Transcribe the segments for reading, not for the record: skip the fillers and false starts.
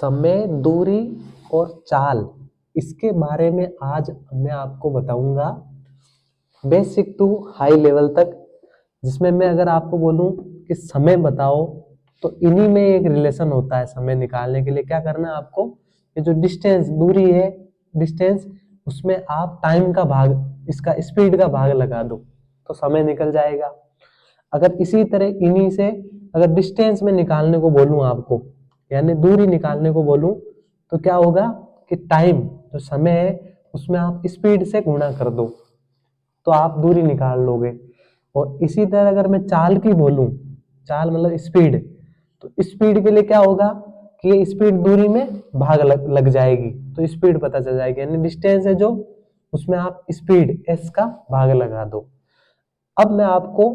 समय, दूरी और चाल, इसके बारे में आज मैं आपको बताऊंगा बेसिक टू हाई लेवल तक। जिसमें मैं अगर आपको बोलूं कि समय बताओ तो इन्हीं में एक रिलेशन होता है। समय निकालने के लिए क्या करना है आपको, ये जो डिस्टेंस दूरी है, डिस्टेंस, उसमें आप टाइम का भाग, इसका स्पीड का भाग लगा दो तो समय निकल जाएगा। अगर इसी तरह इन्हीं से अगर डिस्टेंस में निकालने को बोलूं आपको, यानी दूरी निकालने को बोलूं, तो क्या होगा कि टाइम जो समय है उसमें आप स्पीड से गुणा कर दो तो आप दूरी निकाल लोगे। और इसी तरह अगर मैं चाल की बोलूं, चाल मतलब स्पीड, तो स्पीड के लिए क्या होगा कि ये स्पीड दूरी में भाग लग जाएगी तो स्पीड पता चल जाएगी। यानी डिस्टेंस है जो, उसमें आप स्पीड एस का भाग लगा दो। अब मैं आपको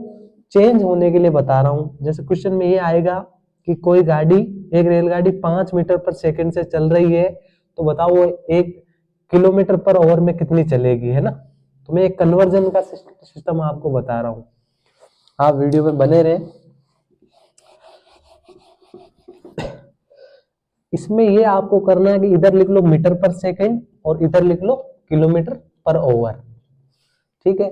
चेंज होने के लिए बता रहा हूं। जैसे क्वेश्चन में ये आएगा कि कोई गाड़ी, एक रेलगाड़ी 5 मीटर पर सेकंड से चल रही है, तो बताओ वो 1 किलोमीटर पर आवर में कितनी चलेगी, है ना। तो मैं एक कन्वर्जन का सिस्टम आपको बता रहा हूं, आप वीडियो में बने रहे। इसमें ये आपको करना है कि इधर लिख लो मीटर पर सेकंड और इधर लिख लो किलोमीटर पर आवर, ठीक है।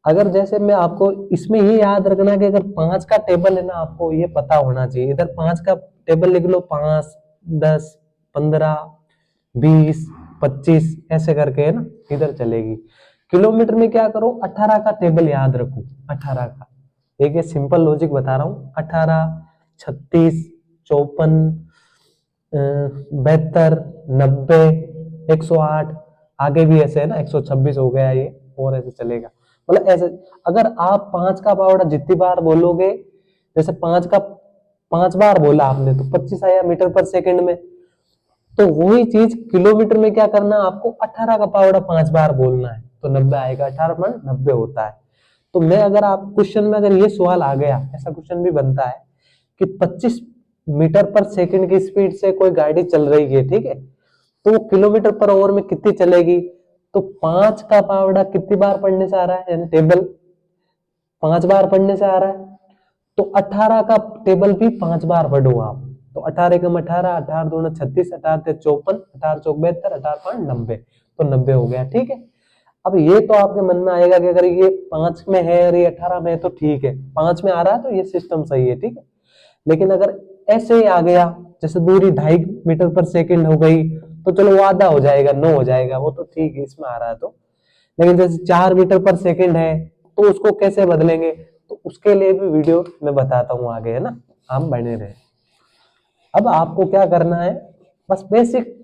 अगर जैसे मैं आपको इसमें ये याद रखना है कि अगर 5 का टेबल है ना, आपको ये पता होना चाहिए। इधर 5 का टेबल लिख लो, 5, 10, 15, 20, 25 ऐसे करके, है ना, इधर चलेगी। किलोमीटर में क्या करो, 18 का टेबल याद रखो, 18 का। एक ये सिंपल लॉजिक बता रहा हूँ, 18, 36, 54, 72, 90, 108, आगे भी ऐसे है ना, 126 हो गया ये, और ऐसे चलेगा। मतलब ऐसे अगर आप 5 का पावड़ा जितनी बार बोलोगे, जैसे 5 का 5 बार बोला आपने तो 25 आया मीटर पर सेकंड में। तो वही चीज किलोमीटर में क्या करना, आपको 18 का पावड़ा 5 बार बोलना है तो 90 आएगा, 18/90 होता है। तो मैं अगर आप क्वेश्चन में अगर ये सवाल आ गया, ऐसा क्वेश्चन भी बनता है कि 25 मीटर पर सेकंड की स्पीड से कोई गाड़ी चल रही है, ठीक है, तो वो किलोमीटर पर आवर में कितनी चलेगी, तो 5 का पावड़ा कितनी बार पढ़ने से आ रहा है, यानी टेबल 5 बार पढ़ने से आ रहा है, तो 18 का टेबल भी 5 बार पढ़ो आप। तो 18 कम 18, 18 दूना 36, 18 ते 54, 18 चौक 72, 18/90, तो 90 हो गया, ठीक है। अब ये तो आपके मन में आएगा कि अगर ये 5 में है और ये 18 में है तो ठीक है, 5 में आ रहा है तो ये सिस्टम सही है, ठीक है। लेकिन अगर ऐसे ही आ गया, जैसे दूरी 2.5 मीटर पर सेकंड हो गई, तो चलो वो आधा हो जाएगा, 9 हो जाएगा, वो तो ठीक है, इसमें आ रहा है तो। लेकिन जैसे 4 मीटर पर सेकंड है तो उसको कैसे बदलेंगे, तो उसके लिए भी वीडियो मैं बताता हूँ आगे, है ना, आप बने रहे। अब आपको क्या करना है, बस बेसिक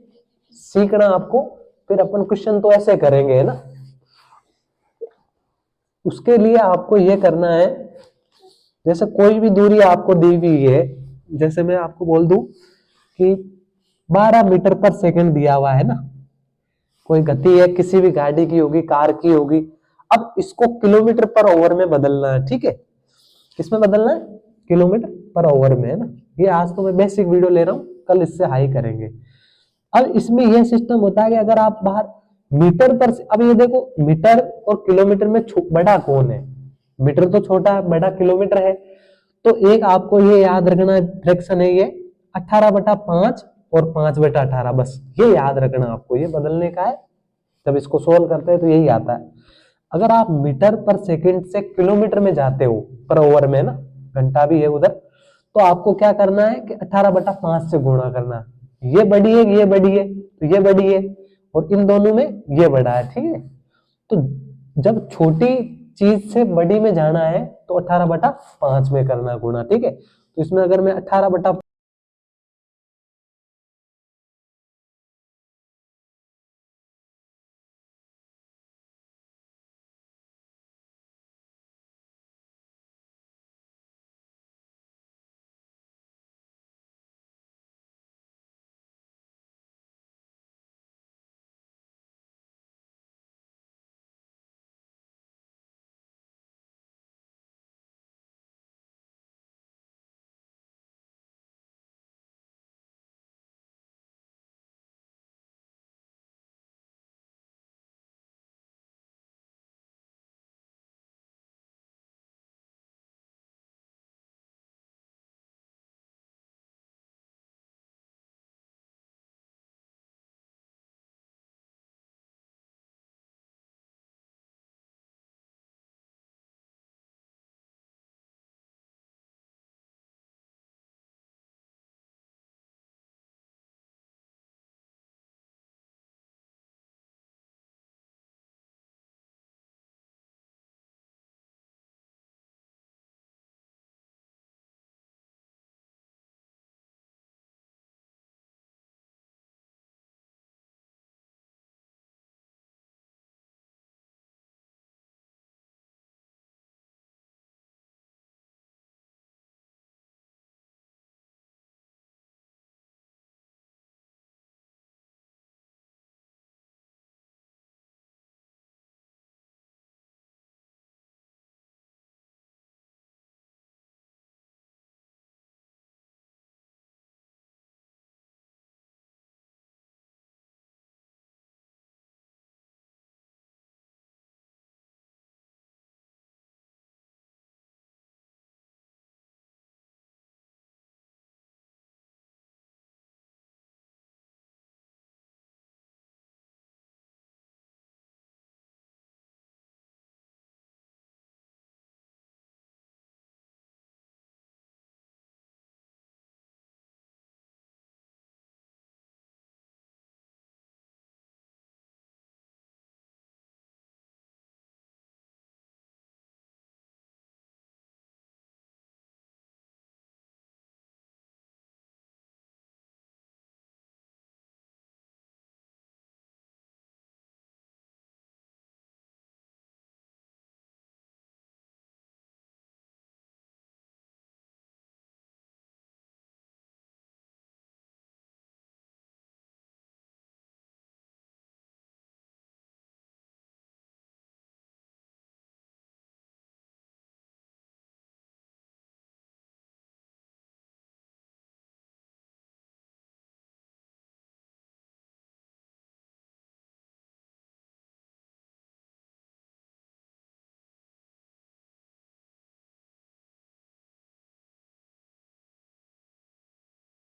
सीखना आपको, फिर अपन क्वेश्चन तो ऐसे करेंगे, है ना। उसके लिए आपको ये करना है, जैसे कोई भी दूरी आपको दी हुई है, जैसे मैं आपको बोल दूं कि 12 मीटर पर सेकंड दिया हुआ है ना, कोई गति है, किसी भी गाड़ी की होगी, कार की होगी। अब इसको किलोमीटर पर आवर में बदलना है, ठीक है। किसमें बदलना है, किलोमीटर पर आवर में, है ना। ये आज तो मैं बेसिक वीडियो ले रहा हूँ, कल इससे हाई करेंगे। अब इसमें यह सिस्टम होता है कि अगर आप बाहर मीटर पर, अब ये देखो मीटर और किलोमीटर में बड़ा कौन है, मीटर तो छोटा है, बड़ा किलोमीटर है। तो एक आपको ये याद रखना फ्रैक्शन है ये 18/5 और 5/18, बस ये याद रखना आपको, ये बदलने का है। जब इसको सोल्व करते हैं तो यही आता है। अगर आप मीटर पर सेकंड से किलोमीटर में जाते हो, पर ओवर में ना, घंटा भी है उधर, तो आपको क्या करना है कि 18/5 से गुणा करना है। ये बड़ी है, ये बड़ी है, तो ये बड़ी है, और इन दोनों में ये बड़ा है, ठीक है। तो जब छोटी चीज से बड़ी में जाना है तो 18/5 में करना गुणा, ठीक है। तो इसमें अगर मैं 18/5